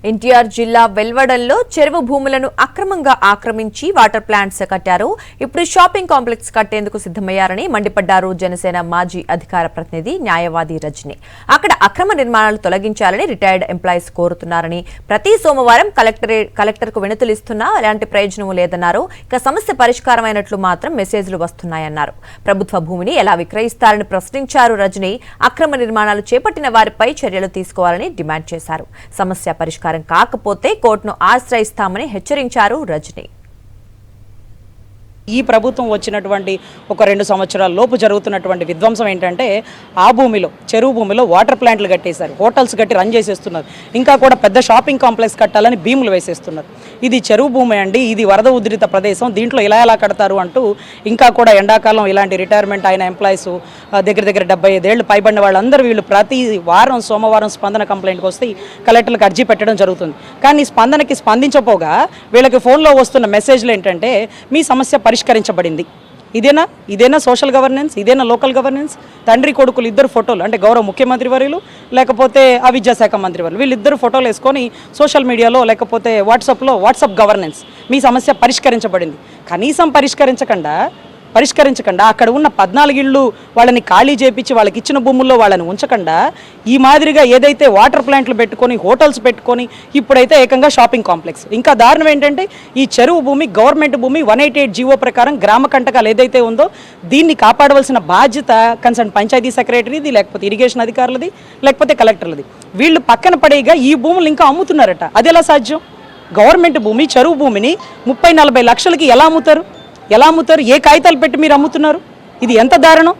ఎన్టీఆర్ జిల్లా వెల్వడంలో చెరువు భూములను అక్రమంగా ఆక్రమించి వాటర్ ప్లాంట్స్ కట్టారు. ఇప్పుడు షాపింగ్ కాంప్లెక్స్ కట్టేందుకు సిద్ధమయ్యారని మండిపడ్డారు జనసేన మాజీ అధికార ప్రతినిధి న్యాయవాది రజని. అక్కడ అక్రమ నిర్మాణాలు తొలగించాలని రిటైర్డ్ ఎంప్లాయీస్ కోరుతున్నారని, ప్రతి సోమవారం కలెక్టర్కు వినతులు ఇస్తున్నా ఎలాంటి ప్రయోజనం లేదన్నారు. ఇక సమస్య పరిష్కారమైనట్లు మాత్రం మెసేజ్లు వస్తున్నాయన్నారు. ప్రభుత్వ భూమిని ఎలా విక్రయిస్తారని ప్రశ్నించారు రజని. అక్రమ నిర్మాణాలు చేపట్టిన వారిపై చర్యలు తీసుకోవాలని డిమాండ్ చేశారు. సమస్య పరిష్కారం కాకపోతే కోర్టును ఆశ్రయిస్తామని హెచ్చరించారు రజని. ఈ ప్రభుత్వం వచ్చినటువంటి ఒక 2 సంవత్సరాల లోపు జరుగుతున్నటువంటి విధ్వంసం ఏంటంటే, ఆ భూమిలో చెరువు భూమిలో వాటర్ ప్లాంట్లు కట్టేశారు, హోటల్స్ కట్టి రన్ చేసేస్తున్నారు. ఇంకా కూడా పెద్ద షాపింగ్ కాంప్లెక్స్ కట్టాలని భీములు వేసేస్తున్నారు. ఇది చెరువు భూమి అండి, ఇది వరద ఉధృత ప్రదేశం, దీంట్లో ఎలా కడతారు అంటూ ఇంకా కూడా ఎండాకాలం ఇలాంటి రిటైర్మెంట్ అయిన ఎంప్లాయీస్ దగ్గర 75 ఏళ్ళు పైబడిన వాళ్ళందరూ వీళ్ళు ప్రతి వారం సోమవారం స్పందన కంప్లైంట్కి వస్తే కలెక్టర్లకు అర్జీ పెట్టడం జరుగుతుంది. కానీ స్పందనకి స్పందించపోగా వీళ్ళకి ఫోన్లో వస్తున్న మెసేజ్లు ఏంటంటే, మీ సమస్య పరిష్కరించబడింది. ఇదేనా సోషల్ గవర్నెన్స్? ఇదేనా లోకల్ గవర్నెన్స్? తండ్రి కొడుకులు ఇద్దరు ఫోటోలు, అంటే గౌరవ ముఖ్యమంత్రి వర్యులు లేకపోతే ఆ విద్యాశాఖ మంత్రి వర్యులు, వీళ్ళిద్దరు ఫోటోలు వేసుకొని సోషల్ మీడియాలో లేకపోతే వాట్సాప్ గవర్నెన్స్, మీ సమస్య పరిష్కరించబడింది. కనీసం పరిష్కరించకుండా అక్కడ ఉన్న 14 ఇళ్ళు వాళ్ళని ఖాళీ చేపించి వాళ్ళకి ఇచ్చిన భూముల్లో వాళ్ళని ఉంచకుండా ఈ మాదిరిగా ఏదైతే వాటర్ ప్లాంట్లు పెట్టుకొని హోటల్స్ పెట్టుకొని ఇప్పుడైతే ఏకంగా షాపింగ్ కాంప్లెక్స్. ఇంకా దారుణం ఏంటంటే, ఈ చెరువు భూమి గవర్నమెంట్ భూమి 188 జీవో ప్రకారం గ్రామ కంటకాలు ఏదైతే ఉందో దీన్ని కాపాడవలసిన బాధ్యత కన్సర్న్ పంచాయతీ సెక్రటరీది, లేకపోతే ఇరిగేషన్ అధికారులది, లేకపోతే కలెక్టర్లది. వీళ్ళు పక్కన పడేగా ఈ భూములు ఇంకా అమ్ముతున్నారట. అది ఎలా సాధ్యం? గవర్నమెంట్ భూమి చెరువు భూమిని 30-40 లక్షలకి ఎలా అమ్ముతారు? ఏ కాగితాలు పెట్టి మీరు అమ్ముతున్నారు? ఇది ఎంత దారుణం!